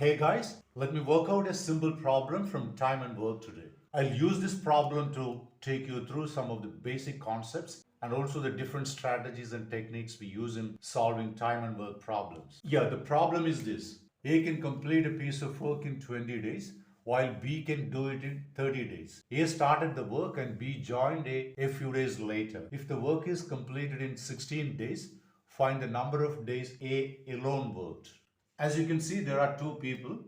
Hey guys, let me work out a simple problem from time and work today. I'll use this problem to take you through some of the basic concepts and also the different strategies and techniques we use in solving time and work problems. Yeah, the problem is this. A can complete a piece of work in 20 days while B can do it in 30 days. A started the work and B joined A few days later. If the work is completed in 16 days, find the number of days A alone worked. As you can see, there are two people,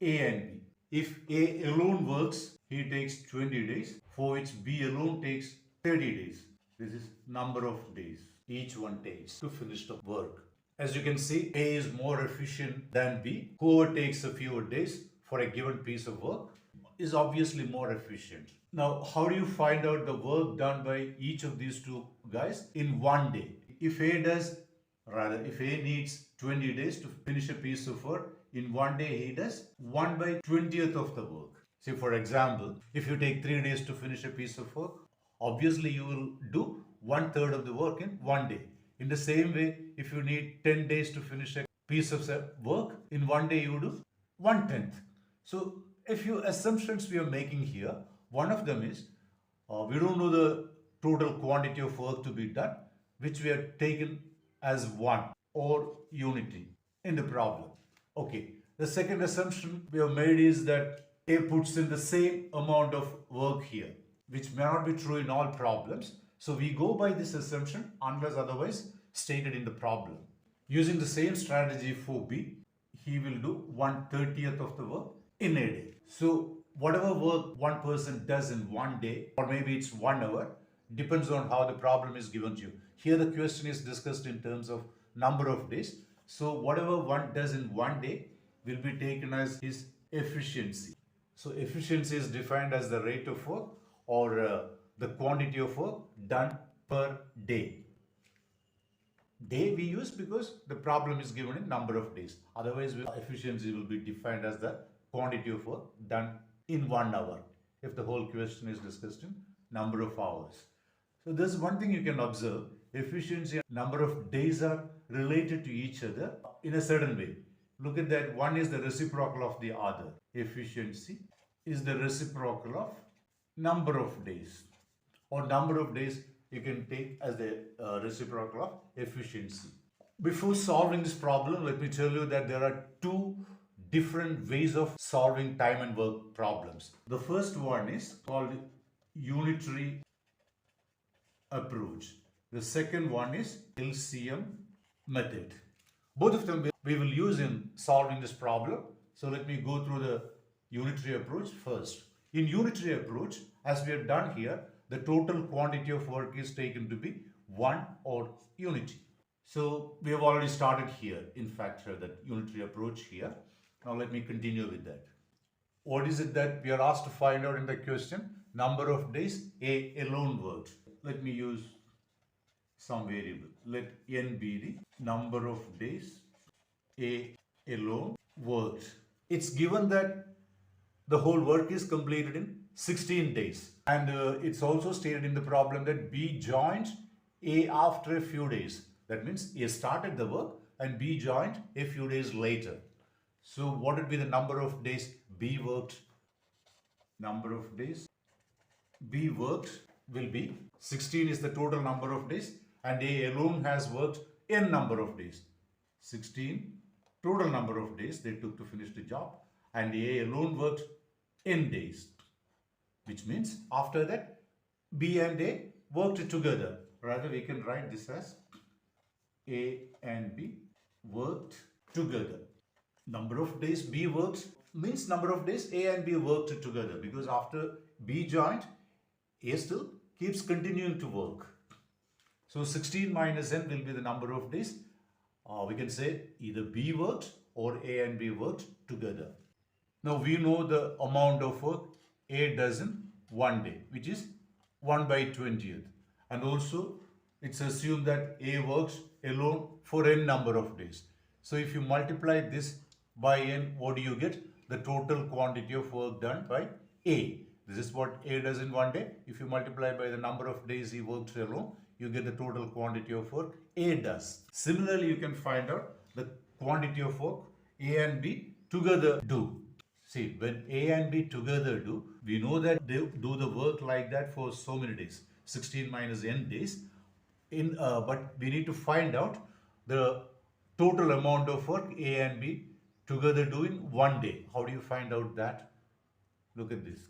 A and B. If A alone works, he takes 20 days, for which B alone takes 30 days. This is number of days each one takes to finish the work. As you can see, A is more efficient than B. Whoever takes a fewer days for a given piece of work is obviously more efficient. Now, how do you find out the work done by each of these two guys in one day? If A needs 20 days to finish a piece of work, in one day he does 1 by 20th of the work. Say for example, if you take 3 days to finish a piece of work, obviously you will do 1/3 of the work in one day. In the same way, if you need 10 days to finish a piece of work, in one day you do 1/10. So a few assumptions we are making here. One of them is we don't know the total quantity of work to be done, which we have taken as one or unity in the problem. Okay, the second assumption we have made is that A puts in the same amount of work here, which may not be true in all problems. So we go by this assumption unless otherwise stated in the problem. Using the same strategy for B, he will do 1/30th of the work in a day. So whatever work one person does in one day, or maybe it's 1 hour, depends on how the problem is given to you. Here the question is discussed in terms of number of days. So whatever one does in one day will be taken as his efficiency. So efficiency is defined as the rate of work or the quantity of work done per day. Day we use because the problem is given in number of days. Otherwise, efficiency will be defined as the quantity of work done in 1 hour if the whole question is discussed in number of hours. So there's one thing you can observe. Efficiency and number of days are related to each other in a certain way. Look at that. One is the reciprocal of the other. Efficiency is the reciprocal of number of days, or number of days you can take as the reciprocal of efficiency. Before solving this problem, let me tell you that there are two different ways of solving time and work problems. The first one is called unitary approach. The second one is LCM method. Both of them we will use in solving this problem. So let me go through the unitary approach first. In unitary approach, as we have done here, the total quantity of work is taken to be 1 or unity. So we have already started here, in fact, that unitary approach here. Now let me continue with that. What is it that we are asked to find out in the question? Number of days A alone worked. Let me use some variable. Let n be the number of days A alone worked. It's given that the whole work is completed in 16 days. And it's also stated in the problem that B joined A after a few days. That means A started the work and B joined a few days later. So what would be the number of days B worked? Number of days B worked will be 16 is the total number of days and A alone has worked n number of days. 16 total number of days they took to finish the job and A alone worked n days, which means after that B and A worked together. Rather we can write this as A and B worked together. Number of days B works means number of days A and B worked together, because after B joined, A still keeps continuing to work. So 16 minus n will be the number of days. We can say either B worked or A and B worked together. Now we know the amount of work A does in one day, which is 1 by 20th. And also it's assumed that A works alone for n number of days. So if you multiply this by n, what do you get? The total quantity of work done by A. This is what A does in one day. If you multiply by the number of days he works alone, you get the total quantity of work A does. Similarly, you can find out the quantity of work A and B together do. See, when A and B together do, we know that they do the work like that for so many days, 16 minus n days. But we need to find out the total amount of work A and B together do in one day. How do you find out that? Look at this.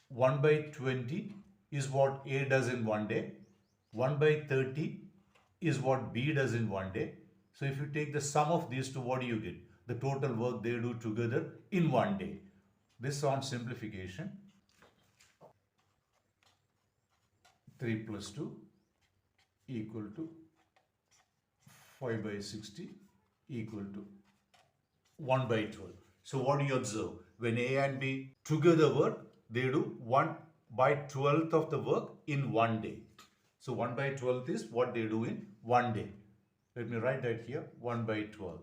1 by 20 is what A does in one day. 1 by 30 is what B does in one day. So if you take the sum of these two, what do you get? The total work they do together in one day. This on simplification. 3 plus 2 equal to 5 by 60 equal to 1 by 12. So what do you observe? When A and B together work, they do 1 by 12th of the work in one day. So 1 by 12th is what they do in one day. Let me write that here, 1 by 12.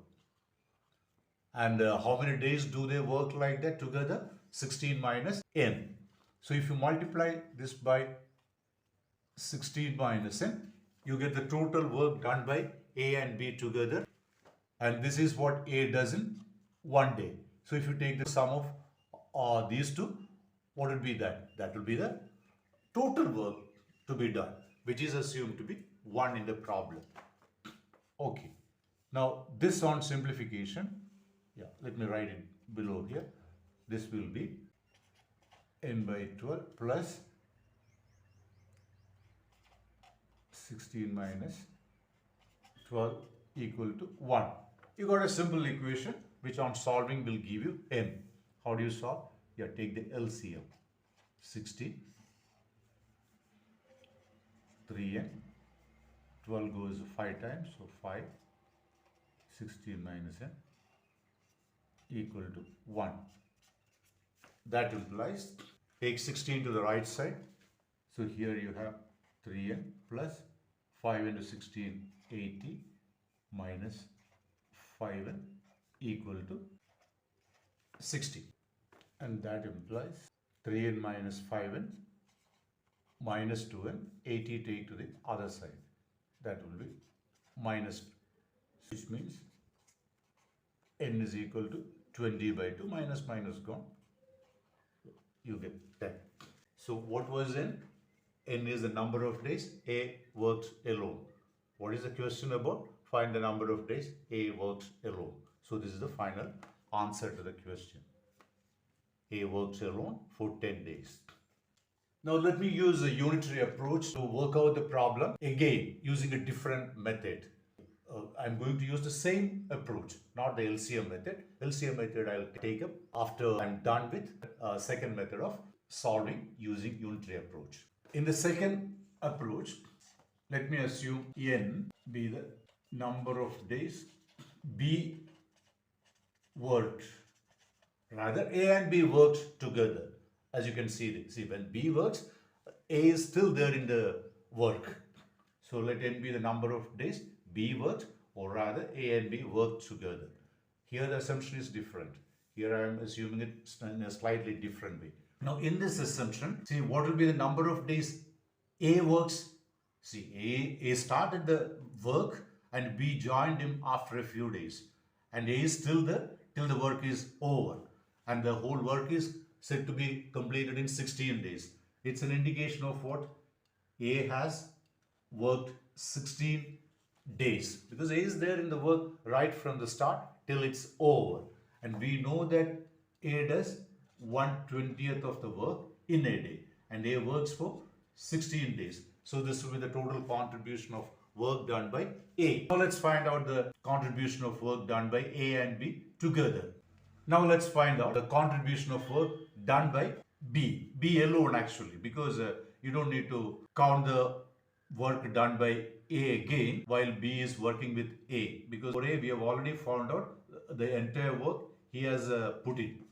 And how many days do they work like that together? 16 minus n. So if you multiply this by 16 minus n, you get the total work done by A and B together. And this is what A does in one day. So if you take the sum of these two, what will be that? That will be the total work to be done, which is assumed to be 1 in the problem. Okay. Now this on simplification, let me write it below here. This will be n by 12 plus 16 minus 12 equal to 1. You got a simple equation which on solving will give you n. How do you solve? Take the LCM. 60, 3n, 12 goes 5 times, so 5, 16 minus n equal to 1. That implies, take 16 to the right side. So here you have 3n plus 5 into 16, 80 minus 5n equal to 60. And that implies 3n minus 5n minus 2n, 80 take to the other side. That will be minus 2, which means n is equal to 20 by 2 minus gone. You get that. So what was n? N is the number of days A works alone. What is the question about? Find the number of days A works alone. So this is the final answer to the question. A works alone for 10 days. Now let me use a unitary approach to work out the problem again using a different method. I'm going to use the same approach, not the LCM method. LCM method I'll take up after I'm done with second method of solving using unitary approach. In the second approach, let me assume n be the number of days B worked. Rather, A and B worked together. As you can see, when B works, A is still there in the work. So let n be the number of days B worked, or rather A and B worked together. Here the assumption is different. Here I am assuming it in a slightly different way. Now in this assumption, see what will be the number of days A works. See, A started the work and B joined him after a few days. And A is still there till the work is over. And the whole work is said to be completed in 16 days. It's an indication of what? A has worked 16 days. Because A is there in the work right from the start till it's over. And we know that A does 1/20th of the work in a day. And A works for 16 days. So this will be the total contribution of work done by A. Now let's find out the contribution of work done by A and B together. Now let's find out the contribution of work done by B. B alone actually, because you don't need to count the work done by A again while B is working with A. Because for A we have already found out the entire work he has put in.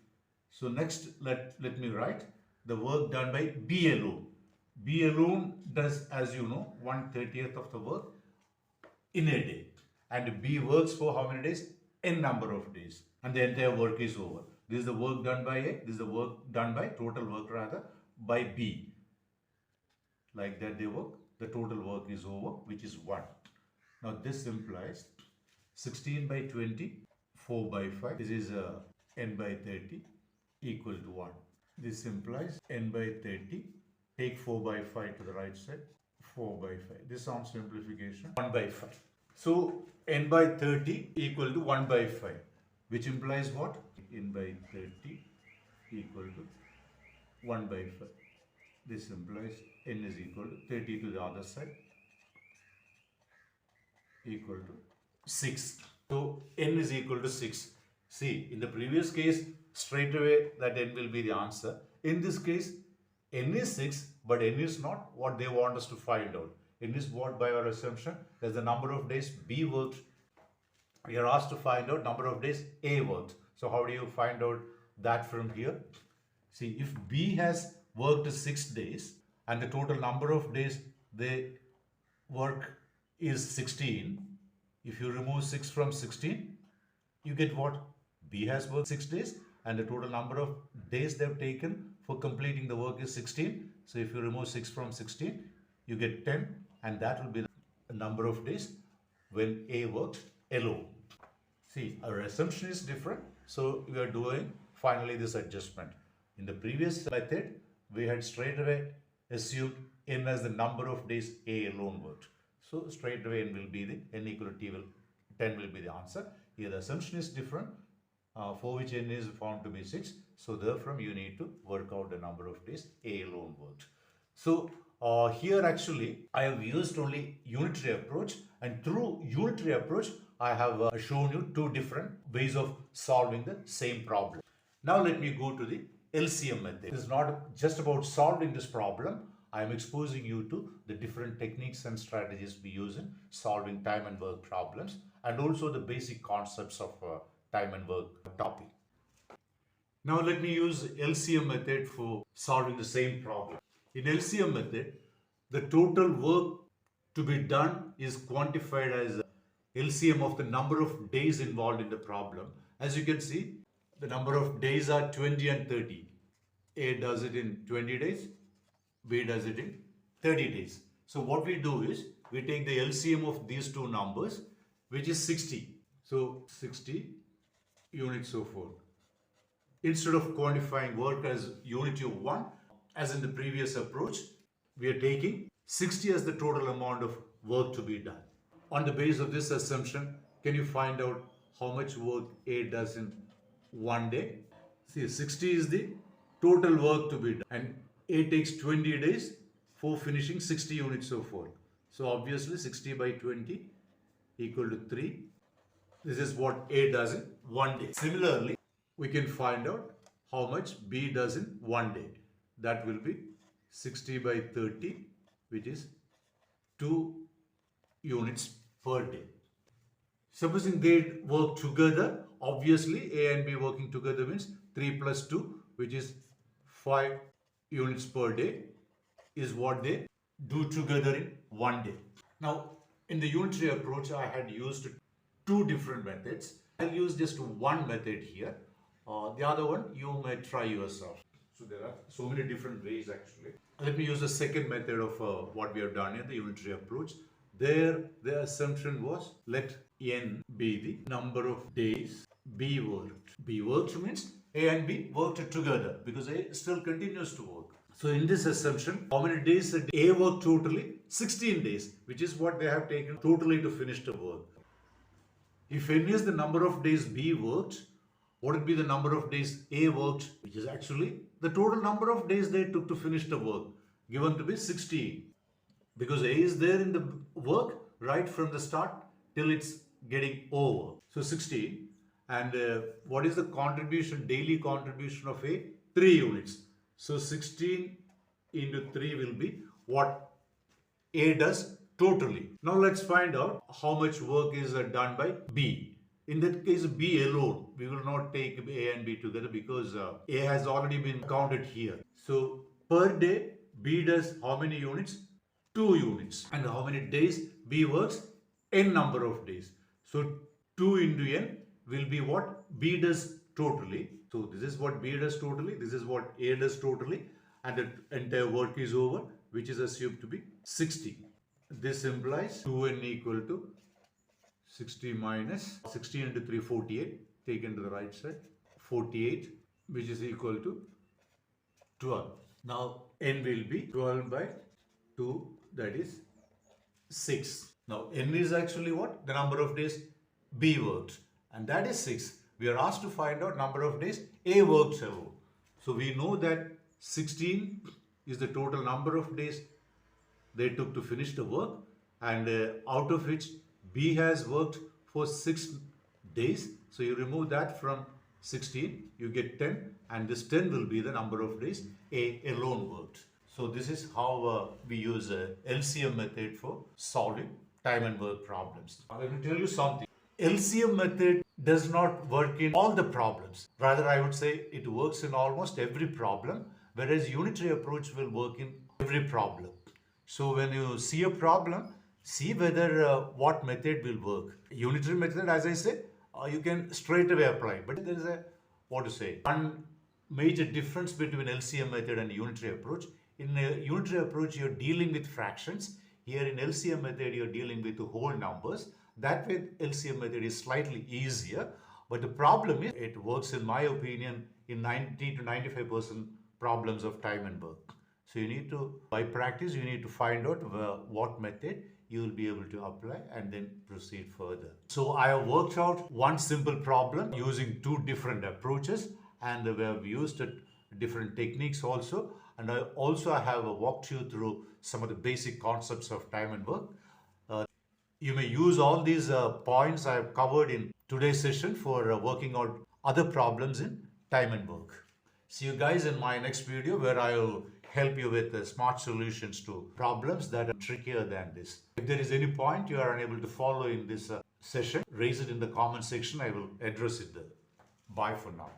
So next let me write the work done by B alone. B alone does, as you know, 1/30th of the work in a day. And B works for how many days? N number of days. And the entire work is over. This is the work done by A. This is the work done by, total work rather, by B. Like that they work. The total work is over, which is 1. Now this implies 16 by 20, 4 by 5. This is n by 30 equal to 1. This implies n by 30. Take 4 by 5 to the right side. 4 by 5. This on simplification. 1 by 5. So n by 30 equal to 1 by 5. Which implies what? N by 30 equal to 1 by 5. This implies n is equal to 30 to the other side equal to 6. So n is equal to 6. See, in the previous case, straight away that n will be the answer. In this case, n is 6, but n is not what they want us to find out. N is what by our assumption, there's the number of days B worked. We are asked to find out number of days A worked. So how do you find out that from here? See, if B has worked 6 days and the total number of days they work is 16, if you remove 6 from 16, you get what? B has worked 6 days and the total number of days they've taken for completing the work is 16. So if you remove 6 from 16, you get 10, and that will be the number of days when A worked alone. See, our assumption is different, so we are doing finally this adjustment. In the previous method, we had straight away assumed n as the number of days A alone worked. So straight away n will be the n equal to t will 10 will be the answer. Here the assumption is different, for which n is found to be 6. So therefrom you need to work out the number of days A alone worked. So here actually I have used only unitary approach, and through unitary approach I have shown you two different ways of solving the same problem. Now let me go to the LCM method. It is not just about solving this problem. I am exposing you to the different techniques and strategies we use in solving time and work problems, and also the basic concepts of time and work topic. Now let me use LCM method for solving the same problem. In LCM method, the total work to be done is quantified as LCM of the number of days involved in the problem. As you can see, the number of days are 20 and 30. A does it in 20 days, B does it in 30 days. So what we do is, we take the LCM of these two numbers, which is 60. So 60 units so forth. Instead of quantifying work as unit of 1, as in the previous approach, we are taking 60 as the total amount of work to be done. On the basis of this assumption, can you find out how much work A does in 1 day? See, 60 is the total work to be done, and A takes 20 days for finishing 60 units so forth. So obviously 60 by 20 equal to 3. This is what A does in 1 day. Similarly, we can find out how much B does in 1 day. That will be 60 by 30, which is 2 units per day. Supposing they work together, obviously A and B working together means 3 plus 2, which is 5 units per day, is what they do together in 1 day. Now, in the unitary approach, I had used two different methods. I'll use just one method here. The other one you may try yourself. So there are so many different ways actually. Let me use the second method of what we have done in the unitary approach. There, the assumption was let n be the number of days B worked. B worked means A and B worked together, because A still continues to work. So in this assumption, how many days did A work totally? 16 days, which is what they have taken totally to finish the work. If n is the number of days B worked, what would be the number of days A worked, which is actually the total number of days they took to finish the work, given to be 16. Because A is there in the work right from the start till it's getting over. So 16. And what is the contribution, daily contribution of A? 3 units. So 16 into 3 will be what A does totally. Now let's find out how much work is done by B. In that case, B alone. We will not take A and B together, because A has already been counted here. So per day, B does how many units? 2 units. And how many days B works? N number of days. So 2 into N will be what B does totally. So this is what B does totally. This is what A does totally. And the entire work is over, which is assumed to be 60. This implies 2N equal to 60 minus 16 into 3, 48. taken to the right side, 48, which is equal to 12. Now n will be 12 by 2, that is 6. Now n is actually what? The number of days B worked, and that is 6. We are asked to find out number of days A worked alone. So we know that 16 is the total number of days they took to finish the work, and out of which B has worked for 6 days. So you remove that from 16, you get 10, and this 10 will be the number of days A alone worked. So this is how we use LCM method for solving time and work problems. Now let me tell you something. LCM method does not work in all the problems. Rather, I would say it works in almost every problem, whereas unitary approach will work in every problem. So when you see a problem, see whether what method will work. Unitary method, as I say, you can straight away apply. But there is one major difference between LCM method and unitary approach. In a unitary approach, you're dealing with fractions. Here in LCM method, you're dealing with whole numbers. That way, LCM method is slightly easier. But the problem is, it works, in my opinion, in 90 to 95% problems of time and work. So you need to, by practice, you need to find out what method you will be able to apply and then proceed further. So I have worked out one simple problem using two different approaches, and we have used different techniques also. And I also have walked you through some of the basic concepts of time and work. You may use all these points I have covered in today's session for working out other problems in time and work. See you guys in my next video, where I will help you with smart solutions to problems that are trickier than this. If there is any point you are unable to follow in this session, raise it in the comment section. I will address it there. Bye for now.